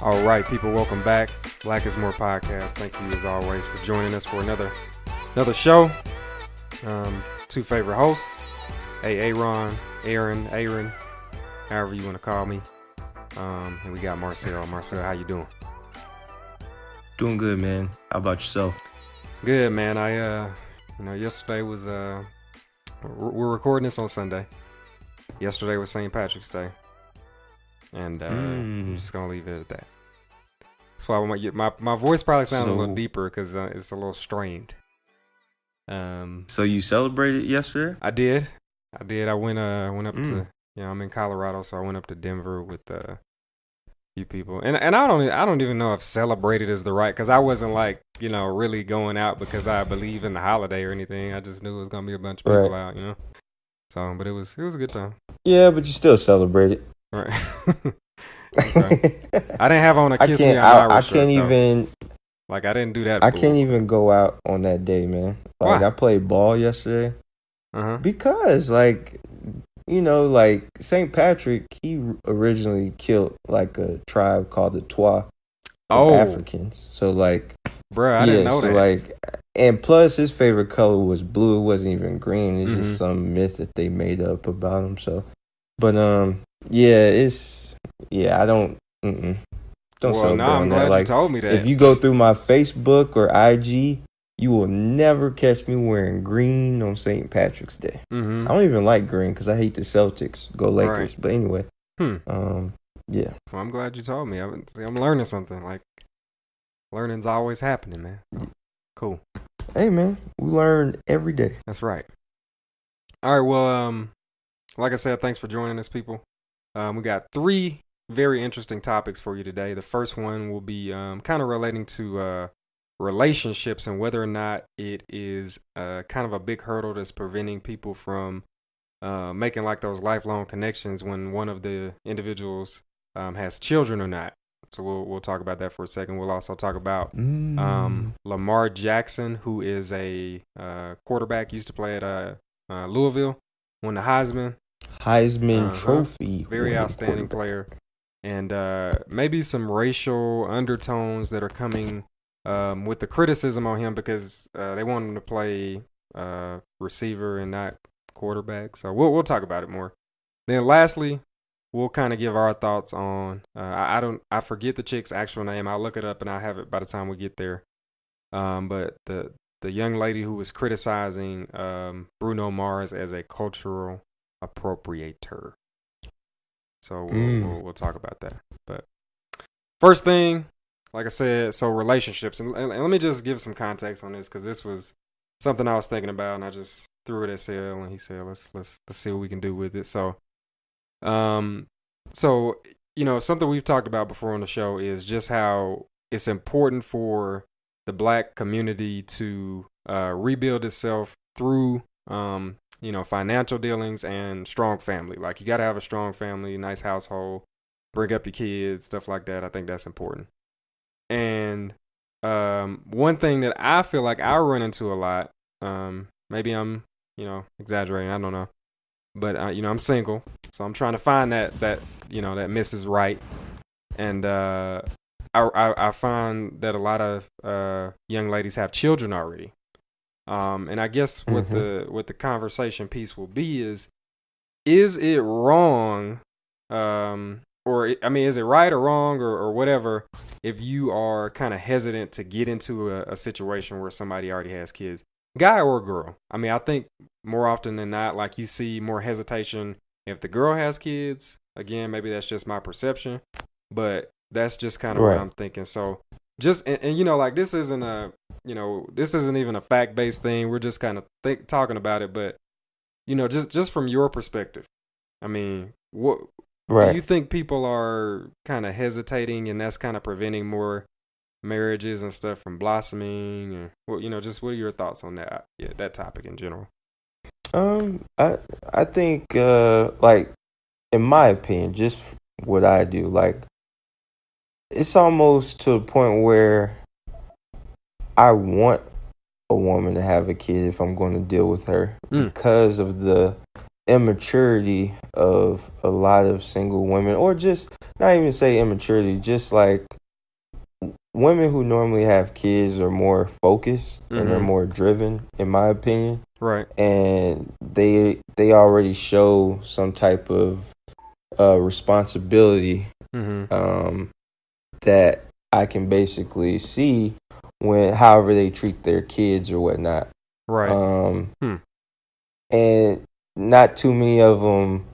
All right, people, welcome back. Black is More podcast. Thank you as always for joining us for another show. Two favorite hosts, Aaron, however you want to call me. And we got Marcel. Marcel, how you doing? Doing good, man. How about yourself? Good, man. Yesterday was we're recording this on Sunday. Yesterday was St. Patrick's Day. And I'm just gonna leave it at that. That's why my voice probably sounds a little deeper because it's a little strained. So you celebrated yesterday? I did. I went up to I'm in Colorado, so I went up to Denver with a few people, and I don't even know if celebrated is the right, because I wasn't like really going out because I believe in the holiday or anything. I just knew it was gonna be a bunch of people out, So, but it was a good time. Yeah, but you still celebrated. Right. Okay. I didn't have on a Kiss Me on Irish shirt, I didn't do that. I can't even go out on that day, man. Like, why? I played ball yesterday. Because, St. Patrick, he originally killed like a tribe called the Twa Africans. So bruh, I didn't know that. And plus his favorite color was blue. It wasn't even green. It's just some myth that they made up about him. So, but I don't celebrate now I'm glad you told me that. If you go through my Facebook or IG, you will never catch me wearing green on St. Patrick's Day. I don't even like green because I hate the Celtics. Go Lakers. Right. But anyway, yeah. Well, I'm glad you told me. I'm learning something. Like, learning's always happening, man. Cool. Hey, man, we learn every day. That's right. All right. Well, like I said, thanks for joining us, people. We got 3 very interesting topics for you today. The first one will be kind of relating to relationships and whether or not it is kind of a big hurdle that's preventing people from making like those lifelong connections when one of the individuals has children or not. So we'll talk about that for a second. We'll also talk about Lamar Jackson, who is a quarterback, used to play at Louisville, won the Heisman Trophy. Very outstanding player. And maybe some racial undertones that are coming with the criticism on him because they want him to play receiver and not quarterback. So we'll talk about it more. Then lastly, we'll kind of give our thoughts on I forget the chick's actual name. I'll look it up and I'll have it by the time we get there. But the young lady who was criticizing Bruno Mars as a cultural appropriator. So we'll talk about that. But first thing, like I said, so relationships, and let me just give some context on this because this was something I was thinking about, and I just threw it at Sale, and he said, "Let's see what we can do with it." So, something we've talked about before on the show is just how it's important for the Black community to rebuild itself through financial dealings and strong family. Like, you got to have a strong family, nice household, bring up your kids, stuff like that. I think that's important. And one thing that I feel like I run into a lot, maybe I'm, exaggerating, I don't know. But, I'm single, so I'm trying to find that Mrs. Right. And I find that a lot of young ladies have children already. And I guess what the conversation piece will be is it wrong, is it right or wrong or whatever if you are kind of hesitant to get into a situation where somebody already has kids, guy or girl? I mean, I think more often than not, like, you see more hesitation if the girl has kids. Again, maybe that's just my perception, but that's just kind of what I'm thinking. So just, and this isn't even a fact-based thing. We're just kind of talking about it, but, just from your perspective, I mean, what do you think people are kind of hesitating and that's kind of preventing more marriages and stuff from blossoming? Or, just what are your thoughts on that? Yeah, that topic in general. I think, in my opinion, just what I do, it's almost to a point where I want a woman to have a kid if I'm going to deal with her because of the immaturity of a lot of single women, or just not even say immaturity, just like women who normally have kids are more focused and they're more driven, in my opinion. Right. And they already show some type of responsibility that I can basically see when however they treat their kids or whatnot. Right. And not too many of them,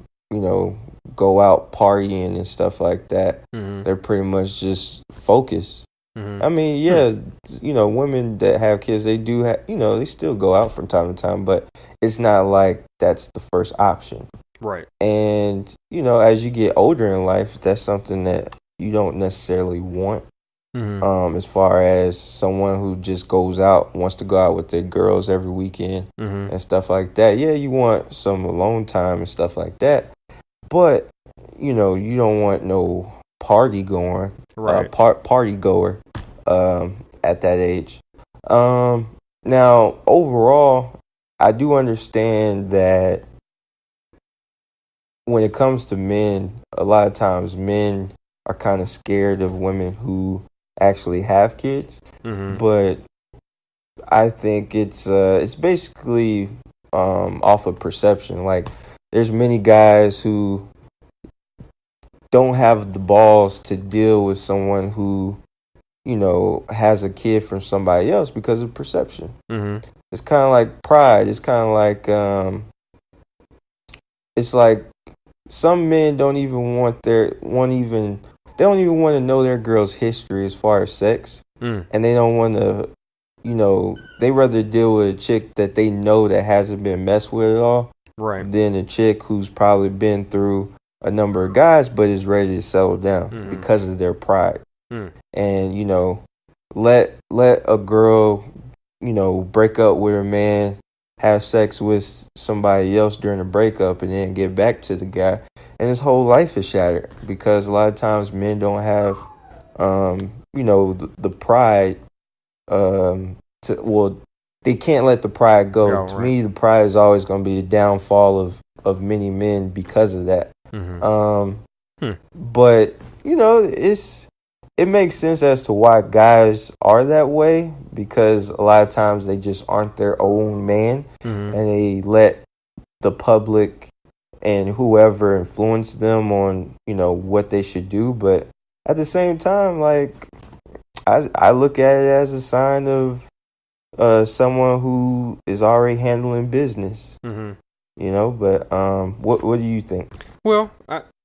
go out partying and stuff like that. They're pretty much just focused. I mean, yeah, women that have kids, they do have, they still go out from time to time, but it's not like that's the first option. Right. And, as you get older in life, that's something that you don't necessarily want. As far as someone who just wants to go out with their girls every weekend and stuff like that. Yeah, you want some alone time and stuff like that. But, you don't want no party goer at that age. Now, overall, I do understand that when it comes to men, a lot of times men are kind of scared of women who actually have kids. But I think it's basically off of perception. Like, there's many guys who don't have the balls to deal with someone who, has a kid from somebody else because of perception. It's kind of like pride. It's kind of like it's like some men don't even want they don't even want to know their girl's history as far as sex. And they don't want to, they rather deal with a chick that they know that hasn't been messed with at all, right, than a chick who's probably been through a number of guys but is ready to settle down because of their pride. And, let a girl, break up with her man, have sex with somebody else during the breakup, and then get back to the guy, and his whole life is shattered because a lot of times men don't have, the pride. They can't let the pride go. To me, the pride is always going to be the downfall of many men because of that. But it makes sense as to why guys are that way, because a lot of times they just aren't their own man, and they let the public and whoever influence them on, what they should do. But at the same time, like, I look at it as a sign of someone who is already handling business. But what do you think? Well,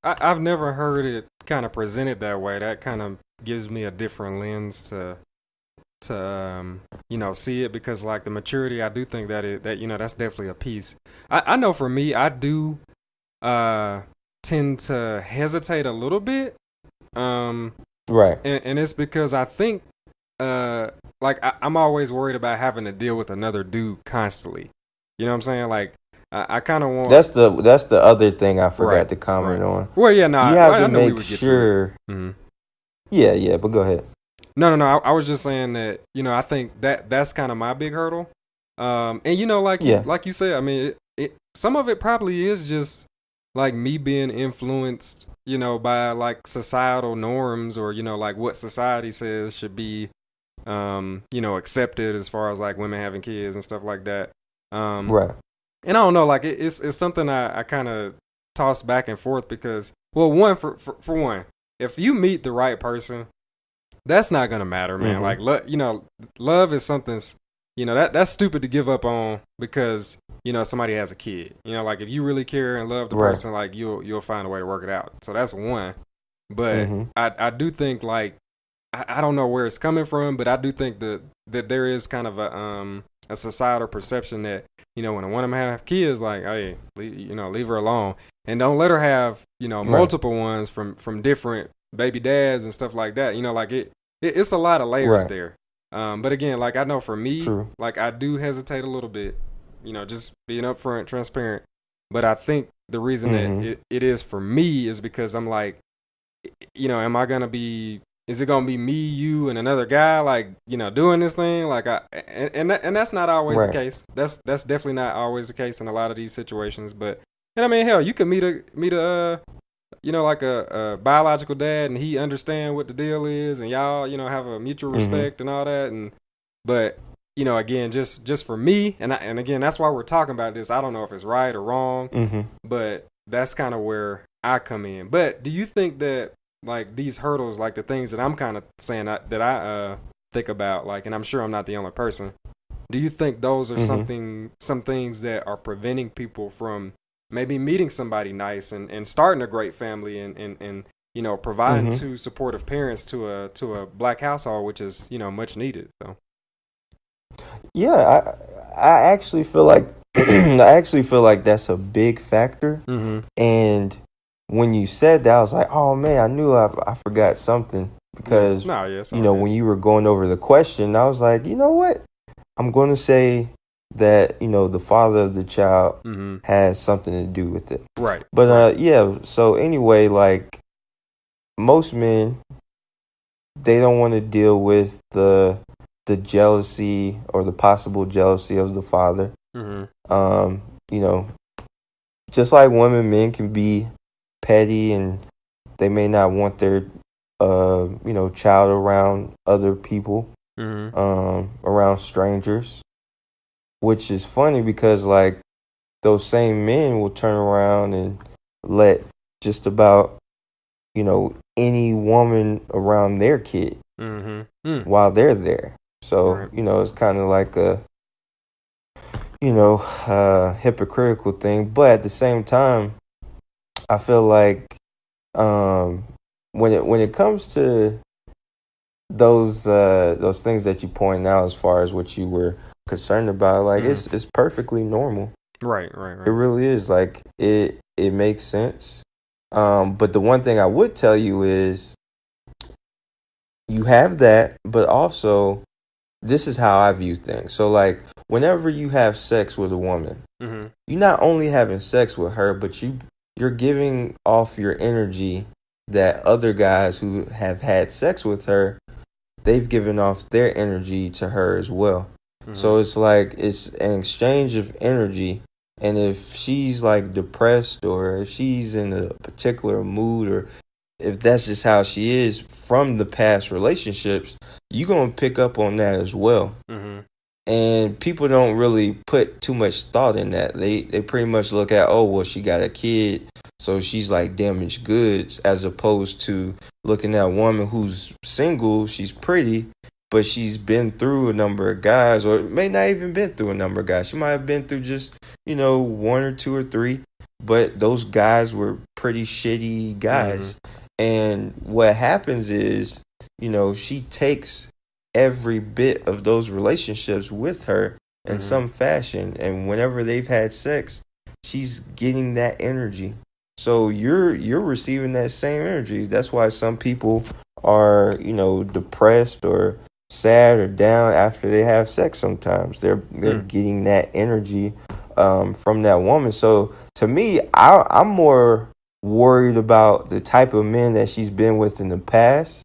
I've never heard it kind of presented that way. That kind of gives me a different lens to see it, because like the maturity, I do think that that's definitely a piece. I know for me, I do tend to hesitate a little bit. Right. And it's because I think I'm always worried about having to deal with another dude constantly. You know what I'm saying? Like, I kind of want. That's the other thing I forgot to comment on. Well, yeah, no, you have to I know make we would get sure. to it. Yeah, but go ahead. No. I was just saying that, I think that's kind of my big hurdle. And like you said, I mean, some of it probably is just like me being influenced, by like societal norms, or like what society says should be, accepted as far as like women having kids and stuff like that. Right. And I don't know, like it's something I kind of toss back and forth because, well, one for one, if you meet the right person, that's not gonna matter, man. Like, love is something, that's stupid to give up on because somebody has a kid. Like, if you really care and love the person, like you'll find a way to work it out. So that's one. But I do think, like, I don't know where it's coming from, but I do think that there is kind of a societal perception that, when a woman have kids, like, hey, leave her alone, and don't let her have, multiple ones from different baby dads and stuff like that. Like it's a lot of layers there. But again, like, I know for me, like, I do hesitate a little bit, just being upfront, transparent. But I think the reason that it is for me is because I'm like, is it gonna be me, you, and another guy, like, doing this thing? Like, and that's not always the case. That's definitely not always the case in a lot of these situations. But And I mean, hell, you could meet a like a biological dad, and he understand what the deal is, and y'all, have a mutual respect and all that. But again, just for me, and again, that's why we're talking about this. I don't know if it's right or wrong, but that's kind of where I come in. But do you think that like these hurdles, like the things that I'm kind of saying that I think about, like, and I'm sure I'm not the only person. Do you think those are some things that are preventing people from maybe meeting somebody nice and starting a great family and providing two supportive parents to a black household, which is much needed. So yeah, I actually feel like that's a big factor. And when you said that, I was like, oh man, I knew I forgot something because when you were going over the question, I was like, you know what, I'm going to say that the father of the child has something to do with it, right? But so anyway, like most men, they don't want to deal with the jealousy or the possible jealousy of the father. Just like women, men can be petty and they may not want their child around other people, around strangers. Which is funny because like those same men will turn around and let just about any woman around their kid while they're there. So it's kind of like a hypocritical thing, but at the same time, I feel like when it comes to those things that you point out as far as what you were concerned about, like it's perfectly normal. Right. It really is. Like it makes sense. But the one thing I would tell you is you have that, but also this is how I view things. So like whenever you have sex with a woman, you're not only having sex with her, but you're giving off your energy that other guys who have had sex with her, they've given off their energy to her as well. So it's like it's an exchange of energy. And if she's like depressed or if she's in a particular mood or if that's just how she is from the past relationships, you're going to pick up on that as well. And people don't really put too much thought in that. They pretty much look at, oh, well, she got a kid, so she's like damaged goods, as opposed to looking at a woman who's single, she's pretty, but she's been through a number of guys, or may not even been through a number of guys. She might have been through just, one or two or three, but those guys were pretty shitty guys. And what happens is, she takes every bit of those relationships with her in some fashion, and whenever they've had sex, she's getting that energy. So you're receiving that same energy. That's why some people are depressed or sad or down after they have sex. Sometimes they're getting that energy from that woman. So to me, I'm more worried about the type of men that she's been with in the past.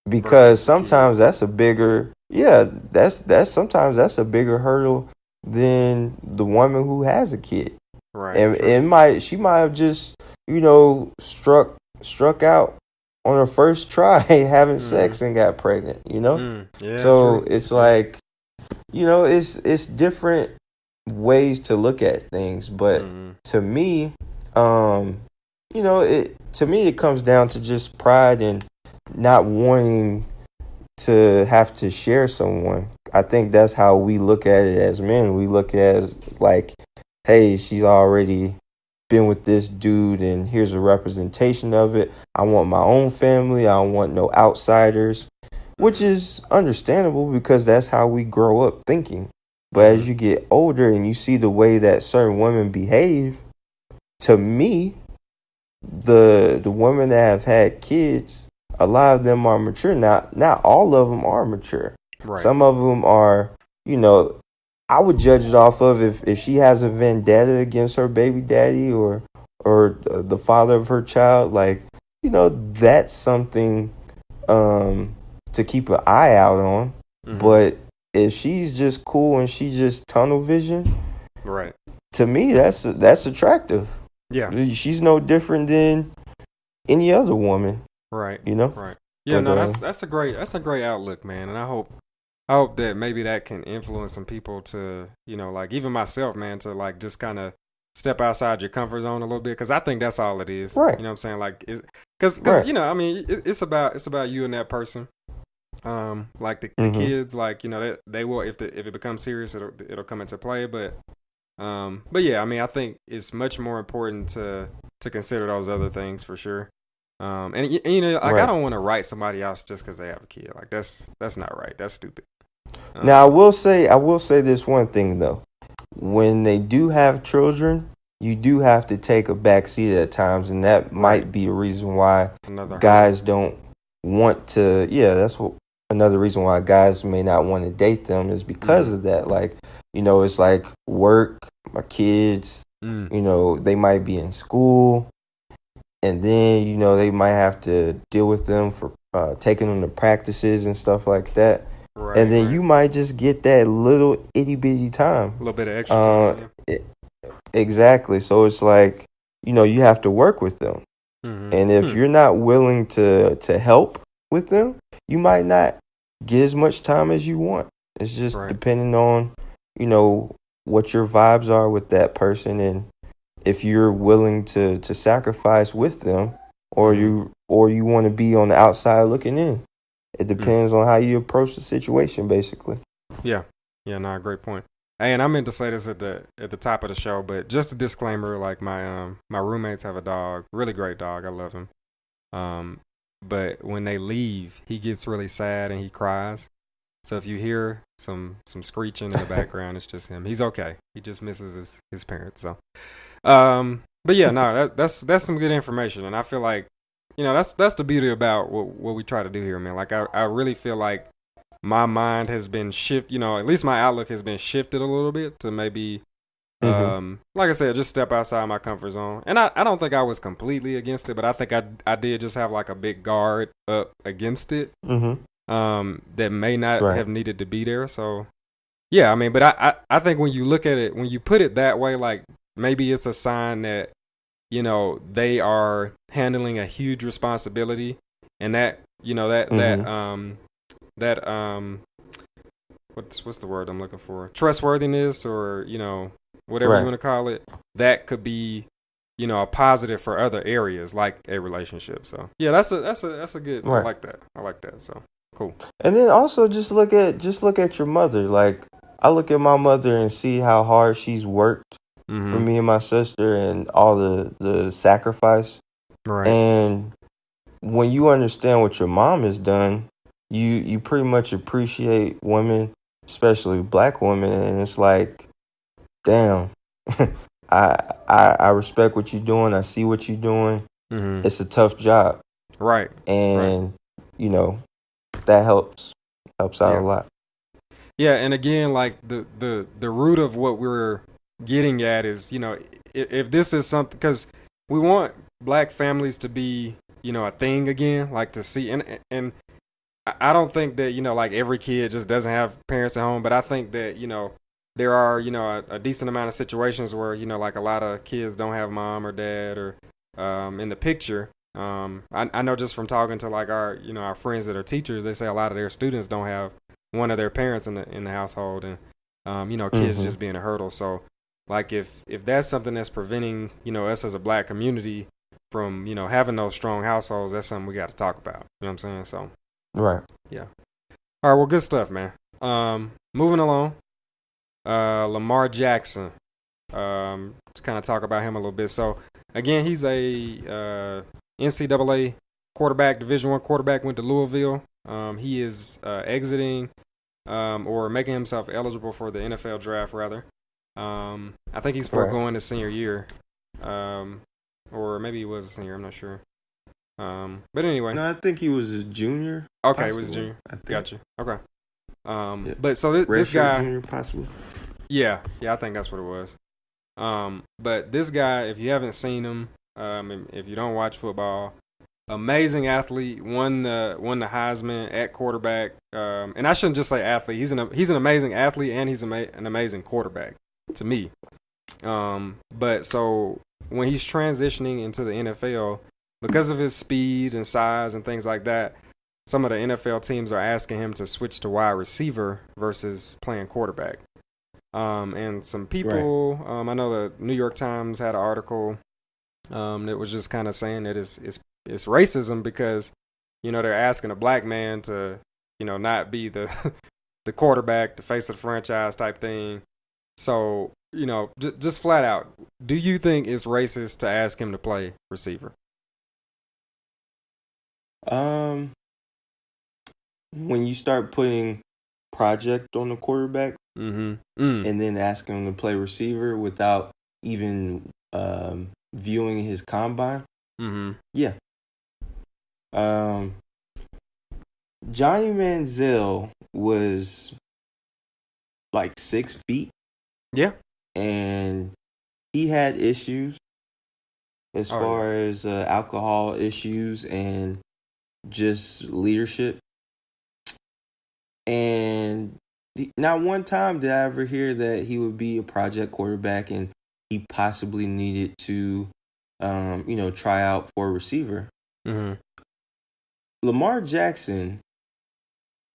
Because sometimes that's a bigger sometimes that's a bigger hurdle than the woman who has a kid. Right. And she might have just, struck out on her first try having sex and got pregnant, Yeah, so true. It's like, it's different ways to look at things, but to me, it comes down to just pride and not wanting to have to share someone. I think that's how we look at it as men. We look at it as like, hey, she's already been with this dude and here's a representation of it. I want my own family. I don't want no outsiders, which is understandable because that's how we grow up thinking. But as you get older and you see the way that certain women behave, to me, the women that have had kids, a lot of them are mature. Not all of them are mature. Right. Some of them are, I would judge it off of if she has a vendetta against her baby daddy or the father of her child. Like, that's something to keep an eye out on. But if she's just cool and she just tunnel vision, right, to me, that's attractive. Yeah. She's no different than any other woman. Right. You know. Right. Yeah. But, No, that's a great outlook, man. And I hope that maybe that can influence some people to, like even myself, man, to like just kind of step outside your comfort zone a little bit, because I think that's all it is. Right. You know what I'm saying? Like, because right. I mean, it's about you and that person. Like the kids, like they will, if it becomes serious, it'll come into play. But yeah, I mean, I think it's much more important to consider those other things for sure. And like right. I don't want to write somebody else just because they have a kid. Like that's not right. That's stupid. Now I will say this one thing though. When they do have children, you do have to take a back seat at times, and that might be a reason why guys don't want to. Yeah, that's another reason why guys may not want to date them is because of that. Like, it's like work, my kids. They might be in school, and then they might have to deal with them for taking them to practices and stuff like that. Right, and then you might just get that little itty bitty time. A little bit of extra time. Exactly. So it's like, you have to work with them. And if you're not willing to help with them, you might not get as much time as you want. It's just depending on, what your vibes are with that person, and if you're willing to sacrifice with them, or you want to be on the outside looking in. It depends on how you approach the situation, basically. Yeah. No, great point. Hey, and I meant to say this at the top of the show, but just a disclaimer: like my roommates have a dog, really great dog. I love him. But when they leave, he gets really sad and he cries. So if you hear some screeching in the background, it's just him. He's okay. He just misses his parents. So, but yeah, no, that's some good information, and I feel like. That's the beauty about what we try to do here, man. Like, I really feel like my mind has been shifted, at least my outlook has been shifted a little bit to maybe, like I said, just step outside my comfort zone. And I don't think I was completely against it, but I think I did just have like a big guard up against it that may not have needed to be there. So, yeah, I mean, but I think when you look at it, when you put it that way, like maybe it's a sign that, they are handling a huge responsibility, and that, what's the word I'm looking for? Trustworthiness, or, whatever you want to call it, that could be, a positive for other areas like a relationship. So yeah, that's a good, I like that. So cool. And then also just look at your mother. Like, I look at my mother and see how hard she's worked. For me and my sister, and all the sacrifice. Right. And when you understand what your mom has done, you pretty much appreciate women, especially black women, and it's like, damn, I respect what you're doing. I see what you're doing. It's a tough job. Right. And that helps out a lot. Yeah, and again, like the root of what we're getting at is, if this is something, because we want black families to be, a thing again, like to see, and I don't think that, like every kid just doesn't have parents at home, but I think that, there are, a decent amount of situations where, like a lot of kids don't have mom or dad or in the picture. I know just from talking to like our friends that are teachers, they say a lot of their students don't have one of their parents in the household, and kids just being a hurdle. So like if that's something that's preventing, us as a black community from, having those strong households, that's something we got to talk about. You know what I'm saying? So right. Yeah. All right, well, good stuff, man. Moving along. Lamar Jackson. To kind of talk about him a little bit. So again, he's a NCAA quarterback, Division I quarterback, went to Louisville. He is exiting or making himself eligible for the NFL draft, rather. I think he's foregoing his senior year, or maybe he was a senior. I'm not sure. But anyway, no, I think he was a junior. Okay, he was a junior. Gotcha. Okay. But so this guy, junior possible. Yeah, I think that's what it was. But this guy, if you haven't seen him, if you don't watch football, amazing athlete, won the Heisman at quarterback. And I shouldn't just say athlete. He's an amazing athlete, and he's an amazing quarterback to me. But so when he's transitioning into the NFL, because of his speed and size and things like that, some of the NFL teams are asking him to switch to wide receiver versus playing quarterback. And some people, I know the New York Times had an article that was just kind of saying that it's racism because, they're asking a black man to, not be the the quarterback, the face of the franchise type thing. So, just flat out, do you think it's racist to ask him to play receiver? When you start putting project on the quarterback and then asking him to play receiver without even viewing his combine, yeah. Johnny Manziel was like 6 feet. Yeah. And he had issues as far as alcohol issues and just leadership. And not one time did I ever hear that he would be a project quarterback and he possibly needed to, try out for a receiver. Lamar Jackson,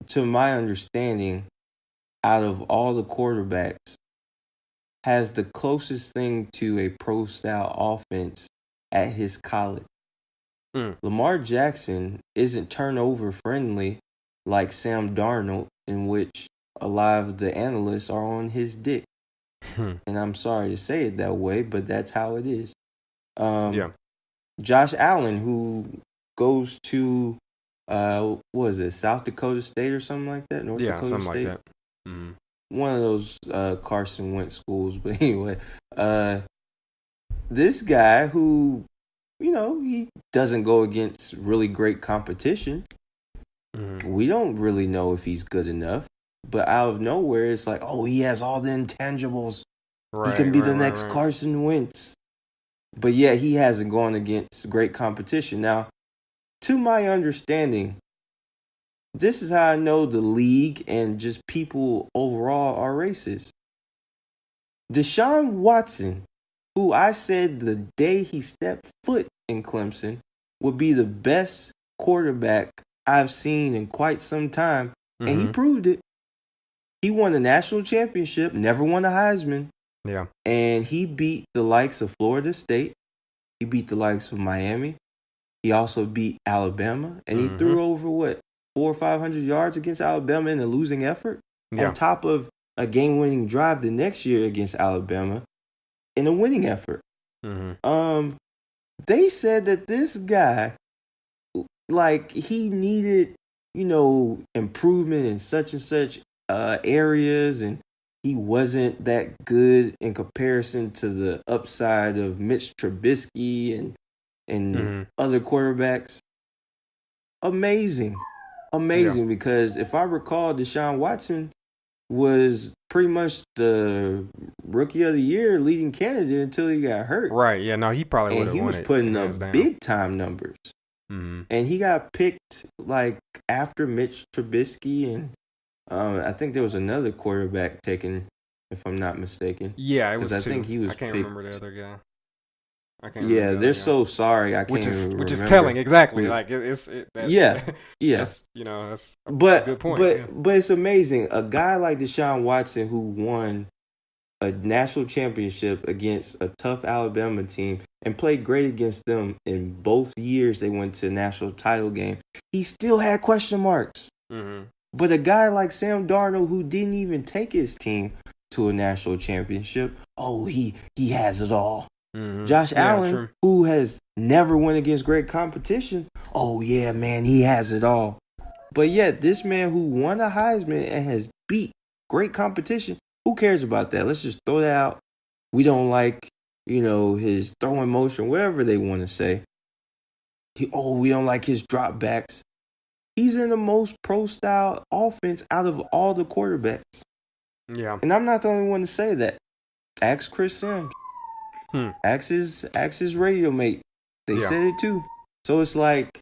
to my understanding, out of all the quarterbacks, has the closest thing to a pro-style offense at his college. Lamar Jackson isn't turnover friendly like Sam Darnold, in which a lot of the analysts are on his dick. And I'm sorry to say it that way, but that's how it is. Josh Allen, who goes to, what is it, South Dakota State or something like that? North Dakota something State? like that. One of those Carson Wentz schools. But anyway, this guy who, he doesn't go against really great competition. We don't really know if he's good enough. But out of nowhere, it's like, oh, he has all the intangibles. He can be the next Carson Wentz. But yeah, he hasn't gone against great competition. Now, to my understanding, this is how I know the league and just people overall are racist. Deshaun Watson, who I said the day he stepped foot in Clemson would be the best quarterback I've seen in quite some time, and he proved it. He won the national championship, never won a Heisman. Yeah. And he beat the likes of Florida State. He beat the likes of Miami. He also beat Alabama. And he threw over, 400 or 500 yards against Alabama in a losing effort. Yeah. On top of a game-winning drive the next year against Alabama in a winning effort. They said that this guy, like, he needed, improvement in such and such areas, and he wasn't that good in comparison to the upside of Mitch Trubisky and other quarterbacks. Amazing, because if I recall, Deshaun Watson was pretty much the rookie of the year leading candidate until he got hurt. Right, yeah, no, he probably would have won it. And he was putting up big-time numbers. And he got picked, like, after Mitch Trubisky, and I think there was another quarterback taken, if I'm not mistaken. Yeah, it was two. I think he was I can't picked. remember the other guy. Yeah, they're so sorry. I can't which is telling, exactly. Yeah. Like, yeah. That's, that's a good point. But it's amazing. A guy like Deshaun Watson, who won a national championship against a tough Alabama team and played great against them in both years they went to a national title game, he still had question marks. But a guy like Sam Darnold, who didn't even take his team to a national championship, he has it all. Josh Allen, who has never went against great competition, yeah, man, he has it all. But yet, this man who won a Heisman and has beat great competition, who cares about that? Let's just throw that out. We don't like, his throwing motion, whatever they want to say. We don't like his drop backs. He's in the most pro-style offense out of all the quarterbacks. Yeah. And I'm not the only one to say that. Ask Chris Sims. Ask his radio mate. They said it too. So it's like,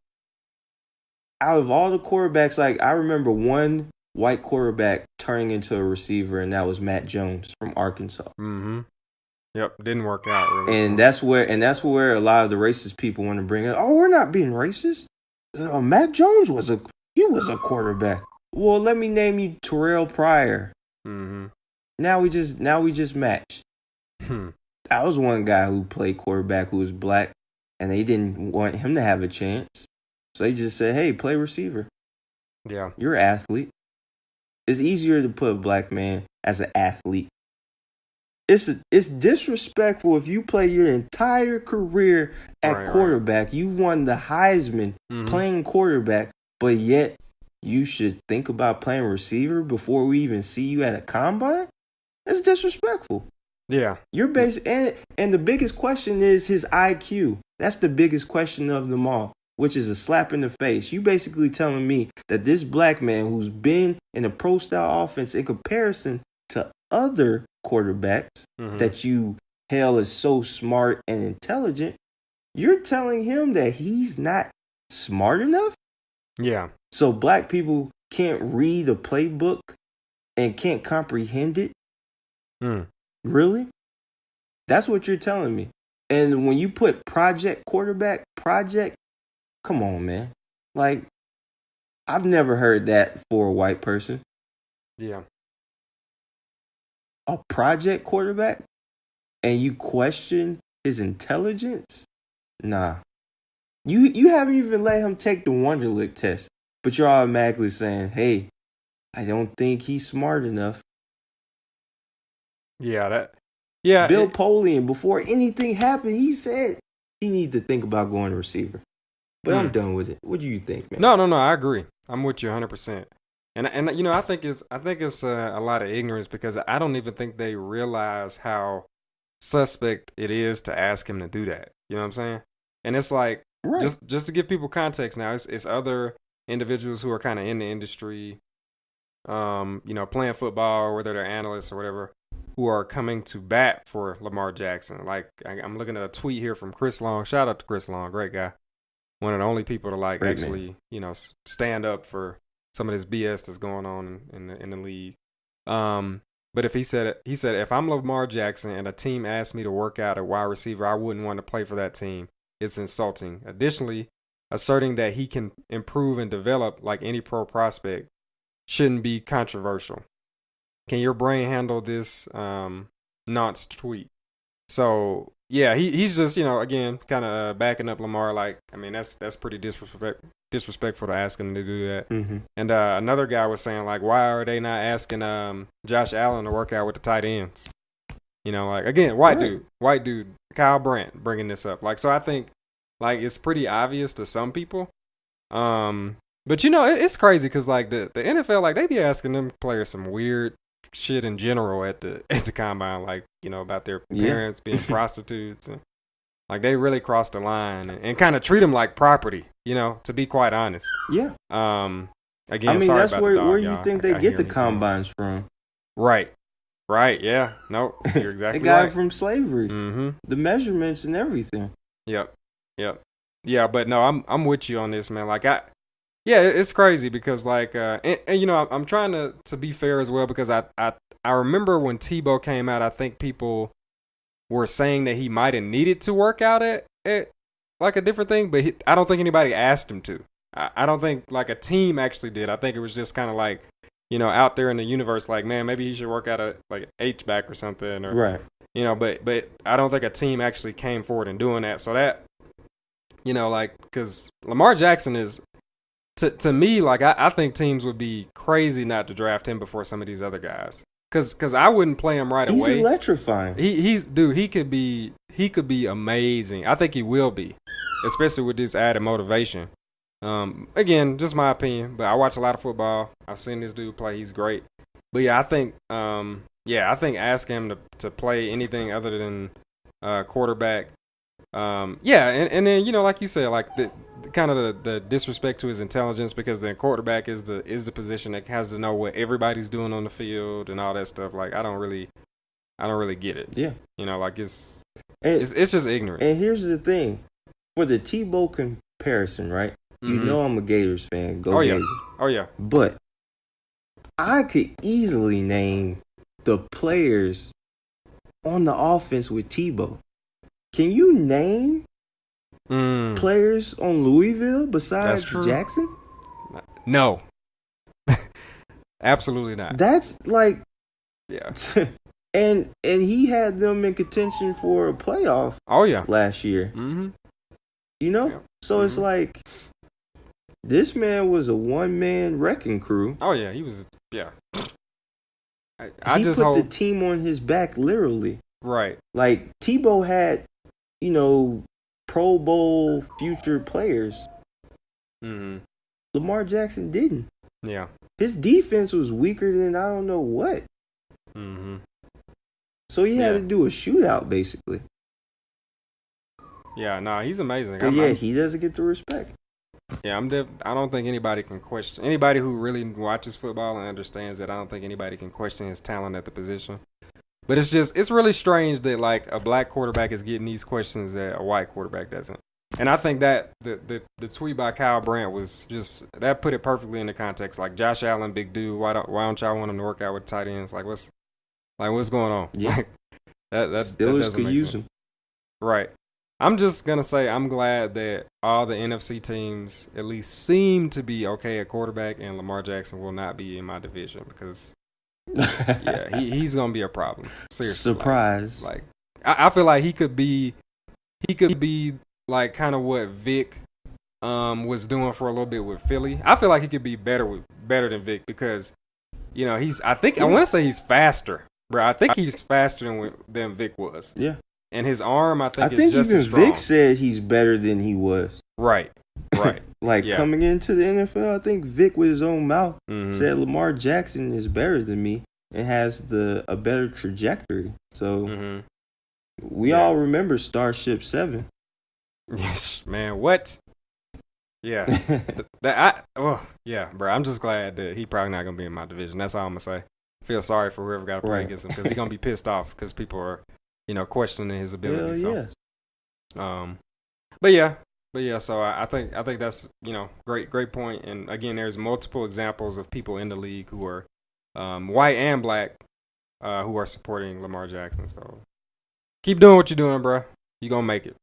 out of all the quarterbacks, like, I remember one white quarterback turning into a receiver, and that was Matt Jones from Arkansas. Yep, didn't work out really. And that's where a lot of the racist people want to bring it. Oh, we're not being racist. Matt Jones was a quarterback. Well, let me name you Terrell Pryor. Mm-hmm. Now we just match. I was one guy who played quarterback who was black, and they didn't want him to have a chance, so they just said, "Hey, play receiver. Yeah, you're an athlete." It's easier to put a black man as an athlete. It's disrespectful if you play your entire career at quarterback. Right. You've won the Heisman playing quarterback, but yet you should think about playing receiver before we even see you at a combine? That's disrespectful. Yeah. You're and the biggest question is his IQ. That's the biggest question of them all, which is a slap in the face. You basically telling me that this black man who's been in a pro-style offense in comparison to other quarterbacks that you hail as so smart and intelligent, you're telling him that he's not smart enough? Yeah. So black people can't read a playbook and can't comprehend it? Really? That's what you're telling me. And when you put project quarterback, come on, man. Like, I've never heard that for a white person. Yeah. A project quarterback? And you question his intelligence? Nah. You haven't even let him take the Wonderlic test, but you're automatically saying, hey, I don't think he's smart enough. Yeah, Bill Polian, before anything happened, he said he needed to think about going to receiver. But I'm done with it. What do you think, man? No, I agree. I'm with you 100%. And you know, I think it's a lot of ignorance because I don't even think they realize how suspect it is to ask him to do that. You know what I'm saying? And it's like just to give people context now, it's other individuals who are kind of in the industry, you know, playing football or whether they're analysts or whatever, who are coming to bat for Lamar Jackson. Like I'm looking at a tweet here from Chris Long. Shout out to Chris Long, great guy. One of the only people to like great actually, man. You know, stand up for some of this BS that's going on in the league. But if he said if I'm Lamar Jackson and a team asked me to work out a wide receiver, I wouldn't want to play for that team. It's insulting. Additionally, asserting that he can improve and develop like any pro prospect shouldn't be controversial. Can your brain handle this nonce tweet? So yeah, he's just, you know, again kind of backing up Lamar. Like, I mean, that's pretty disrespectful to ask him to do that. And another guy was saying like, why are they not asking Josh Allen to work out with the tight ends? You know, like again, white dude, Kyle Brandt bringing this up. Like, so I think like it's pretty obvious to some people. But you know, it's crazy because like the NFL, like they be asking them players some weird shit in general at the combine, like, you know, about their parents being prostitutes, and like they really cross the line and kind of treat them like property, you know, to be quite honest. Yeah. Again, I mean, sorry that's about where the dog, where you y'all. think they get the combines from. Right. Yeah. No, you're exactly they got right. it from slavery. The measurements and everything. Yep. Yeah, but no, I'm with you on this, man. Like it's crazy because like and you know, I'm trying to be fair as well because I remember when Tebow came out, I think people were saying that he might have needed to work out at like a different thing, but I don't think anybody asked him to. I don't think like a team actually did. I think it was just kind of like, you know, out there in the universe, like, man, maybe he should work out a like H-back or something, or right. You know, but I don't think a team actually came forward and doing that. So that, you know, like, because Lamar Jackson is. To me, like I think teams would be crazy not to draft him before some of these other guys, because I wouldn't play him right away. He's electrifying. He could be amazing. I think he will be, especially with this added motivation. Again, just my opinion, but I watch a lot of football. I've seen this dude play. He's great. But yeah, I think asking him to play anything other than quarterback. And then, you know, like you said, like the kind of the disrespect to his intelligence, because the quarterback is the position that has to know what everybody's doing on the field and all that stuff. Like I don't really get it. Yeah, you know, like it's just ignorance. And here's the thing, for the Tebow comparison, right? You know I'm a Gators fan. Gators. Oh yeah. But I could easily name the players on the offense with Tebow. Can you name players on Louisville besides Jackson? No. Absolutely not. That's like, yeah. and he had them in contention for a playoff. Oh yeah, last year. Mm-hmm. You know, so it's like this man was a one-man wrecking crew. Oh yeah, he was. Yeah. I just put the team on his back, literally. Right. Like Tebow had, Pro Bowl future players. Mm-hmm. Lamar Jackson didn't. Yeah. His defense was weaker than I don't know what. Mm-hmm. So he had to do a shootout, basically. Yeah, no, he's amazing. But he doesn't get the respect. Yeah, I don't think anybody can question. Anybody who really watches football and understands it, I don't think anybody can question his talent at the position. But it's really strange that like a black quarterback is getting these questions that a white quarterback doesn't. And I think that the tweet by Kyle Brandt was just that put it perfectly into context. Like Josh Allen, big dude, why don't y'all want him to work out with tight ends? Like what's going on? Yeah, that Steelers could use him. Right. I'm just gonna say I'm glad that all the NFC teams at least seem to be okay at quarterback, and Lamar Jackson will not be in my division because he's gonna be a problem. Seriously, surprise. Like I feel like he could be like kind of what Vic was doing for a little bit with Philly. I feel like he could be better than Vic because I want to say he's faster, bro. I think he's faster than Vic was. Yeah. And his arm, I think is just as strong. Vic said he's better than he was. Right. Coming into the NFL, I think Vic with his own mouth said Lamar Jackson is better than me and has a better trajectory. So we all remember Starship 7. Yes, man. What? Yeah. Bro. I'm just glad that he probably not gonna be in my division. That's all I'm gonna say. I feel sorry for whoever got to play against him because he's gonna be pissed off because people are, questioning his ability. But yeah. So I think that's great point. And again, there's multiple examples of people in the league who are white and black who are supporting Lamar Jackson. So keep doing what you're doing, bro. You gonna make it.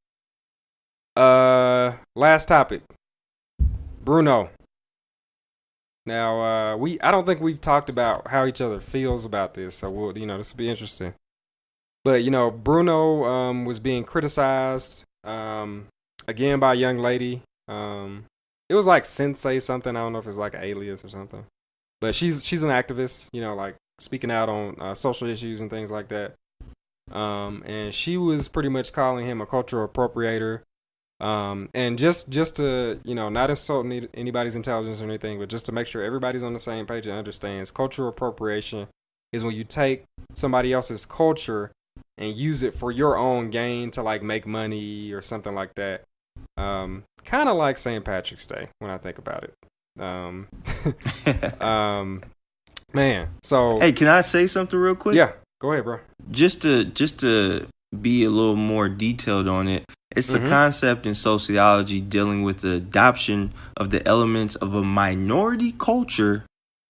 Last topic, Bruno. Now I don't think we've talked about how each other feels about this, so we'll this will be interesting. But Bruno was being criticized again by a young lady. It was like Sensei something. I don't know if it's like an alias or something. But she's an activist, like speaking out on social issues and things like that. And she was pretty much calling him a cultural appropriator. And just to not insult anybody's intelligence or anything, but just to make sure everybody's on the same page and understands, cultural appropriation is when you take somebody else's culture and use it for your own gain to like make money or something like that. Kind of like St. Patrick's Day when I think about it. Man. So hey, can I say something real quick? Yeah, go ahead, bro. Just to be a little more detailed on it, it's the concept in sociology dealing with the adoption of the elements of a minority culture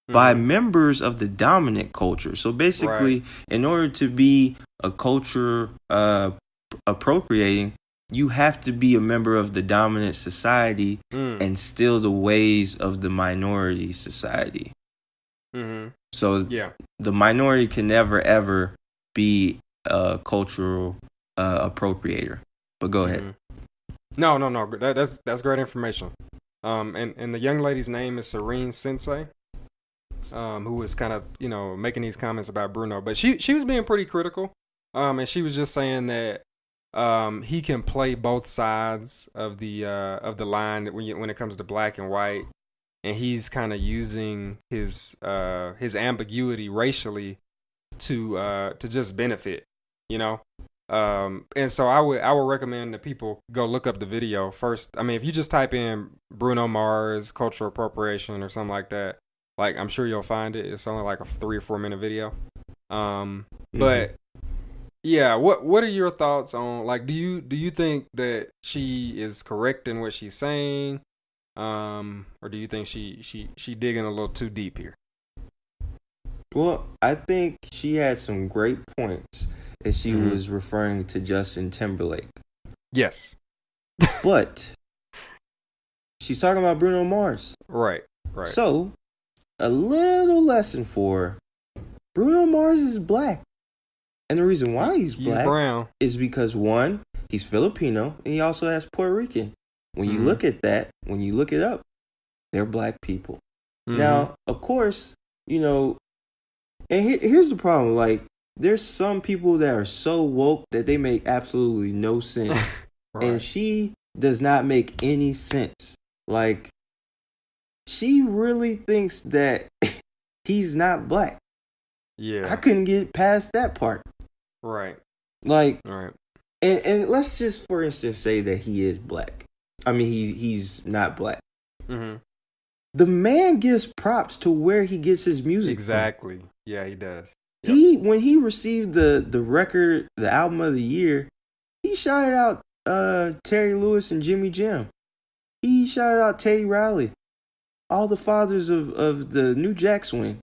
by members of the dominant culture. So basically, in order to be a culture appropriating, you have to be a member of the dominant society and steal the ways of the minority society. So the minority can never, ever be a cultural appropriator. But go ahead. No. That's great information. And the young lady's name is Serene Sensei. Who was kind of, making these comments about Bruno. But she was being pretty critical. And she was just saying that he can play both sides of the line when it comes to black and white. And he's kind of using his ambiguity racially to just benefit, And so I would recommend that people go look up the video first. I mean, if you just type in Bruno Mars cultural appropriation or something like that, like I'm sure you'll find it. It's only like a 3 or 4 minute video. But yeah, what are your thoughts on, like, do you think that she is correct in what she's saying, or do you think she digging a little too deep here? Well, I think she had some great points. that she was referring to Justin Timberlake. Yes. But she's talking about Bruno Mars. Right. So, a little lesson for her. Bruno Mars is black. And the reason why he's black brown. is because, one, he's Filipino, and he also has Puerto Rican. When you look at that, when you look it up, they're black people. Now, of course, and here's the problem. Like, there's some people that are so woke that they make absolutely no sense. Right. And she does not make any sense. Like, she really thinks that he's not black. Yeah. I couldn't get past that part. Right. Like, right. And let's just, for instance, say that he is black. I mean, he's not black. The man gives props to where he gets his music exactly. From. Yeah, he does. Yep. When he received the record, the album of the year, he shouted out Terry Lewis and Jimmy Jam. He shouted out Teddy Riley, all the fathers of the New Jack Swing,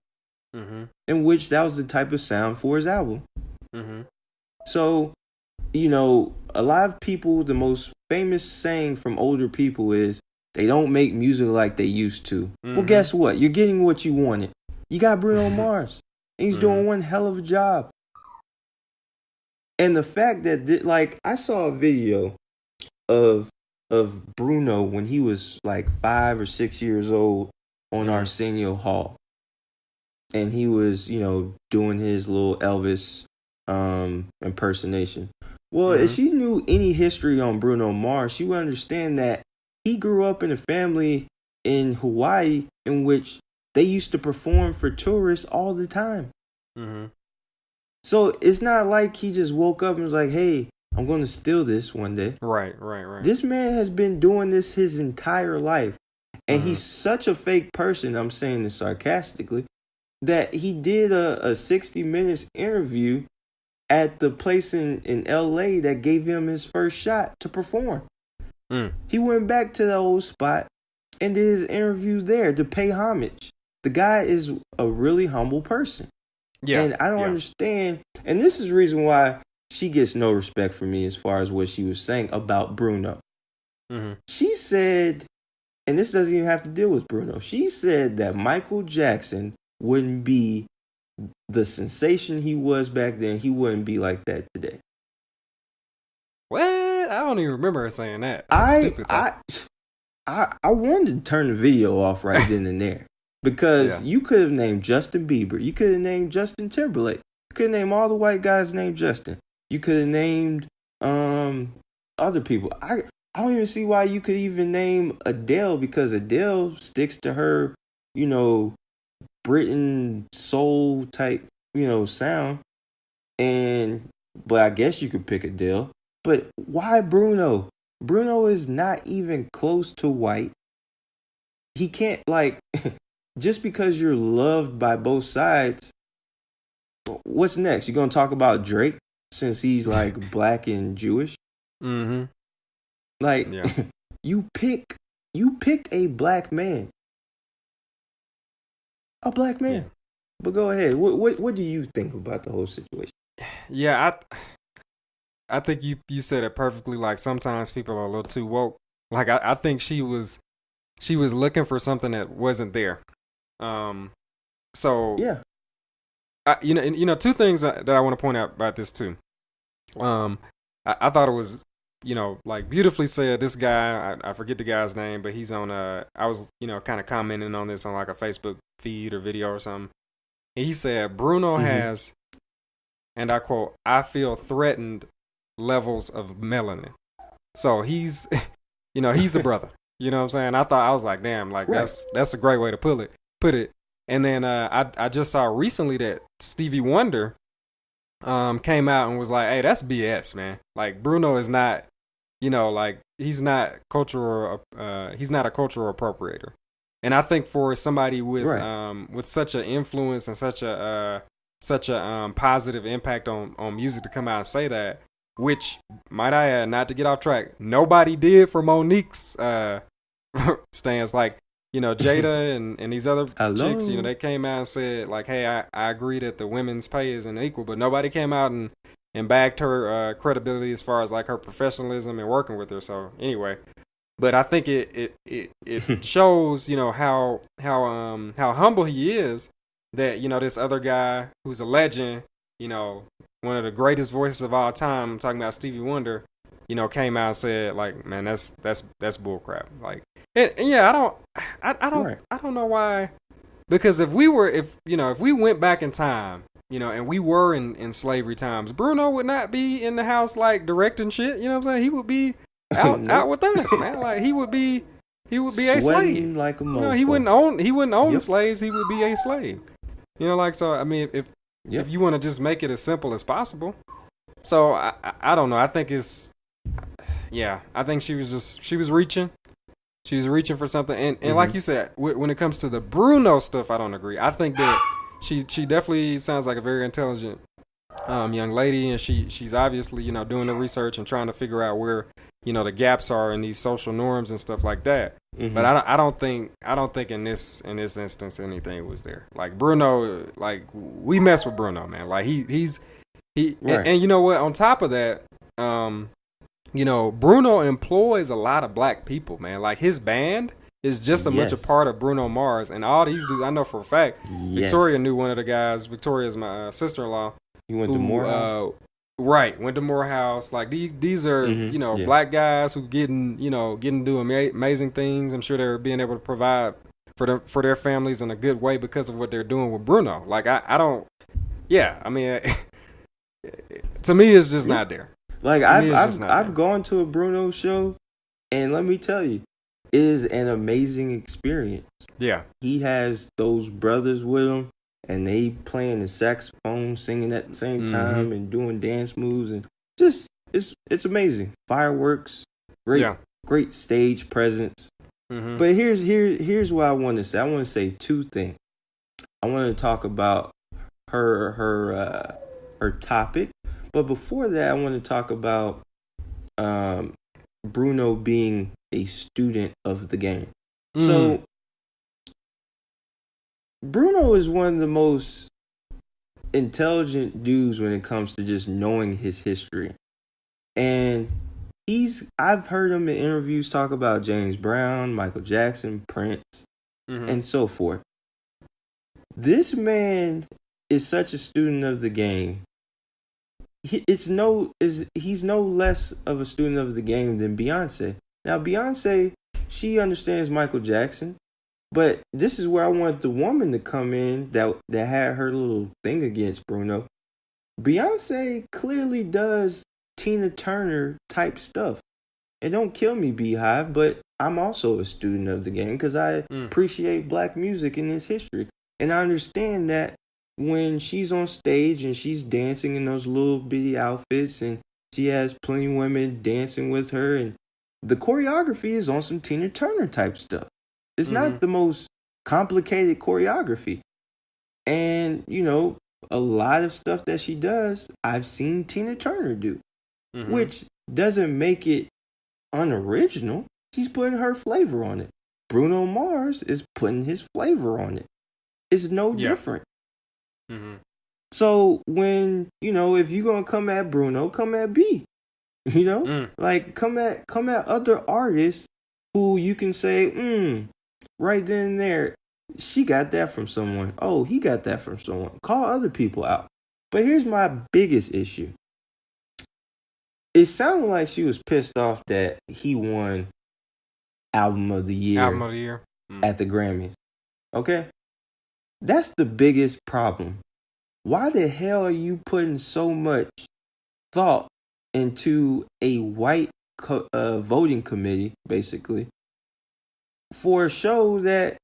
in which that was the type of sound for his album. So, a lot of people, the most famous saying from older people is, they don't make music like they used to. Well, guess what? You're getting what you wanted. You got Bruno Mars. And he's doing one hell of a job. And the fact that, I saw a video of Bruno when he was like 5 or 6 years old on Arsenio Hall. And he was, doing his little Elvis impersonation. Well, if she knew any history on Bruno Mars, she would understand that he grew up in a family in Hawaii in which they used to perform for tourists all the time. So it's not like he just woke up and was like, hey, I'm going to steal this one day. Right. This man has been doing this his entire life. And he's such a fake person, I'm saying this sarcastically, that he did a 60 Minutes interview at the place in LA that gave him his first shot to perform. He went back to the old spot and did his interview there to pay homage. The guy is a really humble person. Yeah. And I don't understand. And this is the reason why she gets no respect from me as far as what she was saying about Bruno. She said, and this doesn't even have to deal with Bruno. She said that Michael Jackson wouldn't be the sensation he was back then. He wouldn't be like that today. What? I don't even remember her saying that. I wanted to turn the video off right then and there. Because you could have named Justin Bieber. You could have named Justin Timberlake. You could have named all the white guys named Justin. You could have named other people. I don't even see why you could even name Adele, because Adele sticks to her, Britain soul type, sound. But I guess you could pick Adele. But why Bruno? Bruno is not even close to white. He can't, just because you're loved by both sides, what's next? You gonna talk about Drake since he's black and Jewish? You picked a black man. A black man. Yeah. But go ahead. What do you think about the whole situation? Yeah, I think you said it perfectly. Sometimes people are a little too woke. I think she was looking for something that wasn't there. So yeah, two things that I want to point out about this too. I thought it was, beautifully said. This guy, I forget the guy's name, but he's on I was, kind of commenting on this on a Facebook feed or video or something. And he said Bruno has, and I quote, "I feel threatened levels of melanin." So he's, he's a brother. You know what I'm saying? I was like, damn, right. That's a great way to put it. And then I just saw recently that Stevie Wonder came out and was like, hey, that's BS, man. Bruno is not, he's not a cultural appropriator. And I think for somebody with such an influence and such a positive impact on music to come out and say that, which, might I add, not to get off track, nobody did for Monique's stands. Jada and these other chicks, they came out and said, hey, I agree that the women's pay isn't equal, but nobody came out and and backed her credibility as far as like her professionalism and working with her. So anyway, but I think it shows, you know, how humble he is, that, you know, this other guy who's a legend, you know, one of the greatest voices of all time, I'm talking about Stevie Wonder, you know, came out and said, like, man, that's bullcrap. Like, and yeah, I don't know why, because if we went back in time, you know, and we were in slavery times, Bruno would not be in the house like directing shit. You know what I'm saying? He would be out with us, man. Like he would be a slave. Like a mofo. You know, he wouldn't own slaves. He would be a slave. You know, like, so I mean, if you want to just make it as simple as possible. So I don't know. I think I think she was reaching. She was reaching for something. And like you said, when it comes to the Bruno stuff, I don't agree. I think that she definitely sounds like a very intelligent young lady, and she's obviously, you know, doing the research and trying to figure out where, you know, the gaps are in these social norms and stuff like that. But I don't think in this instance anything was there. Like Bruno, like we mess with Bruno, man. Like he's right. And you know what? On top of that, you know, Bruno employs a lot of black people, man. Like his band is just as much a part of Bruno Mars, and all these dudes, I know for a fact. Victoria knew one of the guys. Victoria's my sister-in-law. You went to Morehouse? Right, went to Morehouse. Like these are, you know, black guys who getting to do amazing things. I'm sure they're being able to provide for their families in a good way because of what they're doing with Bruno. Like I don't, I mean, to me it's just not there. Like I've gone to a Bruno show, and let me tell you, it is an amazing experience. Yeah, he has those brothers with him, and they playing the saxophone, singing at the same time, and doing dance moves, and just it's amazing. Fireworks, great stage presence. But here's what I want to say. I want to say two things. I want to talk about her topic, but before that, I want to talk about Bruno being a student of the game. So Bruno is one of the most intelligent dudes when it comes to just knowing his history. And I've heard him in interviews talk about James Brown, Michael Jackson, Prince, and so forth. This man is such a student of the game. He's no less of a student of the game than Beyonce. Now, Beyonce, she understands Michael Jackson, but this is where I want the woman to come in that had her little thing against Bruno. Beyonce clearly does Tina Turner type stuff. And don't kill me, Beehive, but I'm also a student of the game because I appreciate black music and its history. And I understand that when she's on stage and she's dancing in those little bitty outfits and she has plenty of women dancing with her, and the choreography is on some Tina Turner type stuff. It's not the most complicated choreography. And, you know, a lot of stuff that she does, I've seen Tina Turner do, which doesn't make it unoriginal. She's putting her flavor on it. Bruno Mars is putting his flavor on it. It's no different. So when, you know, if you're going to come at Bruno, come at B. You know? Like, come at other artists who you can say, right then and there, she got that from someone. Oh, he got that from someone. Call other people out. But here's my biggest issue. It sounded like she was pissed off that he won Album of the Year at the Grammys. Okay? That's the biggest problem. Why the hell are you putting so much thought into a white voting committee, basically, for a show that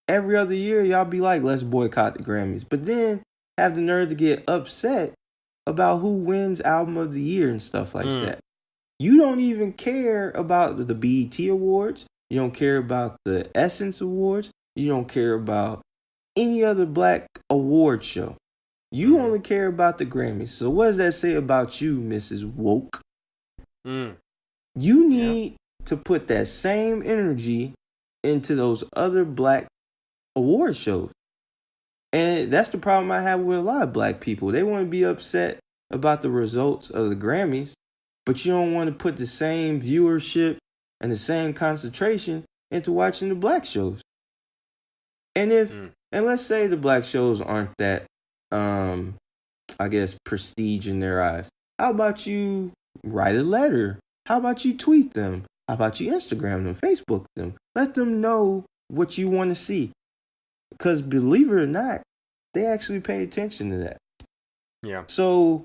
every other year y'all be like, let's boycott the Grammys, but then have the nerve to get upset about who wins Album of the Year and stuff like that. You don't even care about the BET Awards. You don't care about the Essence Awards. You don't care about any other black award show. You only care about the Grammys. So what does that say about you, Mrs. Woke? You need to put that same energy into those other black award shows. And that's the problem I have with a lot of black people. They want to be upset about the results of the Grammys, but you don't want to put the same viewership and the same concentration into watching the black shows. And and let's say the black shows aren't that, I guess, prestige in their eyes. How about you write a letter? How about you tweet them? How about you Instagram them, Facebook them? Let them know what you want to see. Because believe it or not, they actually pay attention to that. Yeah. So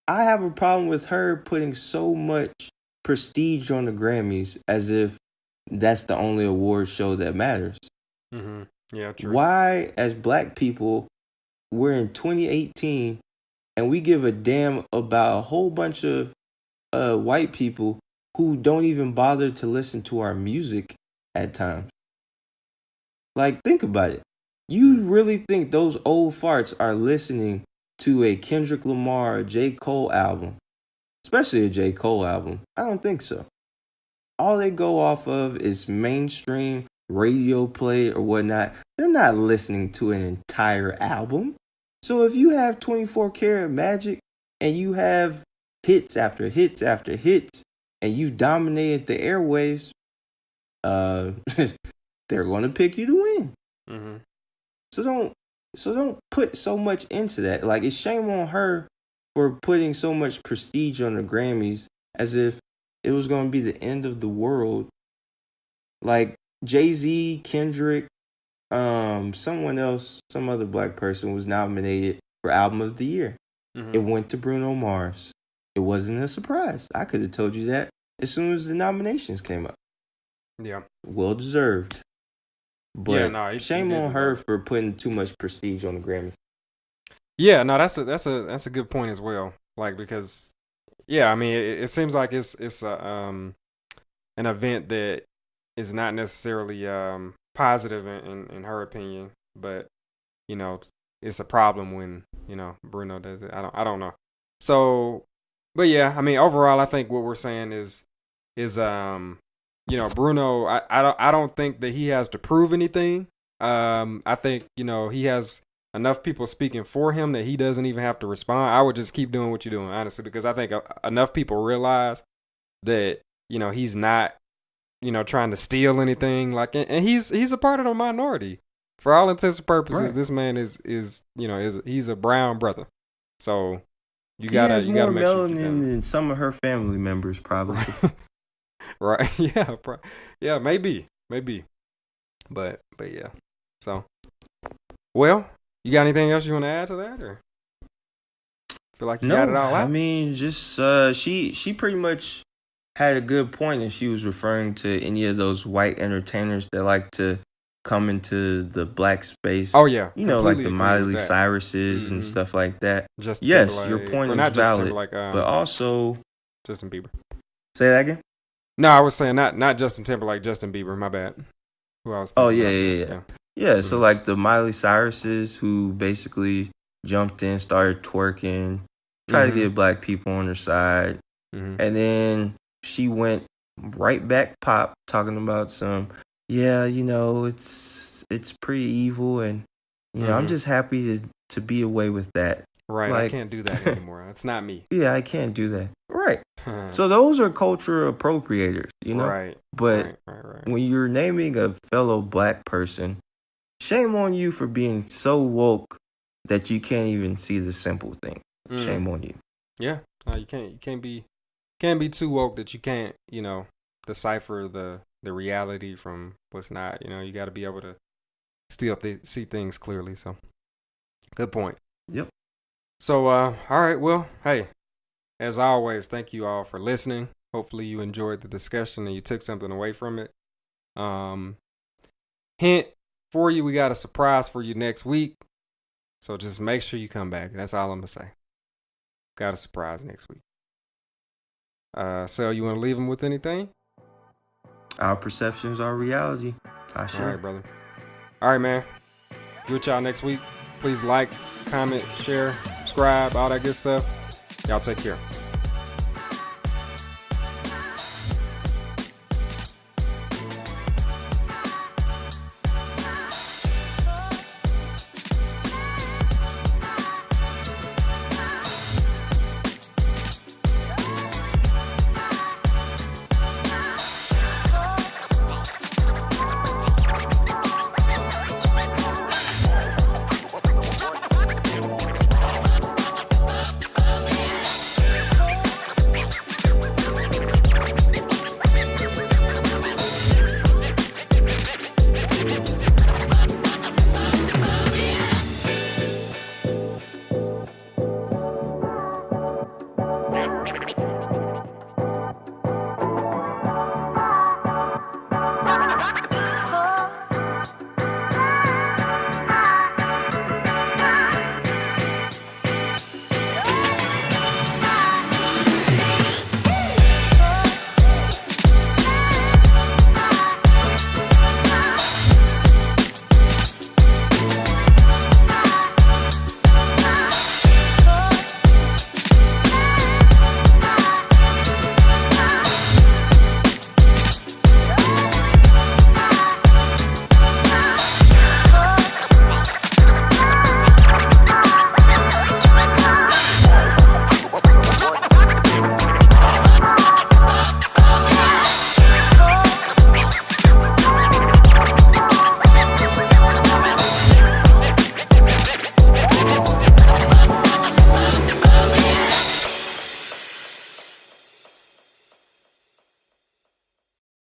I have a problem with her putting so much prestige on the Grammys as if that's the only award show that matters. Mm-hmm. Yeah, true. Why, as black people, we're in 2018 and we give a damn about a whole bunch of white people who don't even bother to listen to our music at times? Like, think about it. You really think those old farts are listening to a Kendrick Lamar, J. Cole album? Especially a J. Cole album. I don't think so. All they go off of is mainstream radio play or whatnot. They're not listening to an entire album. So if you have 24 Karat Magic and you have hits after hits after hits and you've dominated the airwaves, they're going to pick you to win. Mm-hmm. So don't put so much into that. Like, it's shame on her for putting so much prestige on the Grammys as if it was going to be the end of the world. Like, Jay-Z, Kendrick, someone else, some other black person was nominated for Album of the Year. Mm-hmm. It went to Bruno Mars. It wasn't a surprise. I could have told you that as soon as the nominations came up. Yeah. Well deserved. But shame on her for putting too much prestige on the Grammys. Yeah, no, that's a good point as well. Like, because I mean, it seems like it's an event that is not necessarily positive in her opinion, but you know, it's a problem when, you know, Bruno does it. I don't know. So, but yeah, I mean, overall, I think what we're saying is you know, Bruno, I don't think that he has to prove anything. I think, you know, he has enough people speaking for him that he doesn't even have to respond. I would just keep doing what you're doing, honestly, because I think enough people realize that, you know, he's not, you know, trying to steal anything. Like, and he's a part of the minority. For all intents and purposes, right. This man is you know, he's a brown brother. So you gotta make sure. He has more melanin than some of her family members, probably. Right? Yeah, maybe. But yeah. So, well, you got anything else you want to add to that, or feel like you got it all out? I mean, just she pretty much had a good point, and she was referring to any of those white entertainers that like to come into the black space. Oh yeah, you know, like the Miley Cyruses and stuff like that. Yes, your point is valid, but also Justin Bieber. Say that again. No, I was saying not Justin Timberlake, Justin Bieber. My bad. Who I was thinking Yeah. So like the Miley Cyruses, who basically jumped in, started twerking, tried to get black people on her side, and then she went right back pop, talking about you know, it's pretty evil, and you know, I'm just happy to be away with that. Right, like, I can't do that anymore. That's not me. Yeah, I can't do that. Right. So those are culture appropriators, you know? Right. But when you're naming a fellow black person, shame on you for being so woke that you can't even see the simple thing. Shame on you. Yeah. No, you can't be too woke that you can't, you know, decipher the reality from what's not. You know, you got to be able to still see things clearly. So, good point. Yep. So, all right. Well, hey, as always, thank you all for listening. Hopefully you enjoyed the discussion and you took something away from it. Hint for you, we got a surprise for you next week. So just make sure you come back. That's all I'm going to say. Got a surprise next week. So you want to leave them with anything? Our perceptions are reality. All right, brother. All right, man. Get with y'all next week. Please like, comment, share, subscribe, all that good stuff. Y'all take care.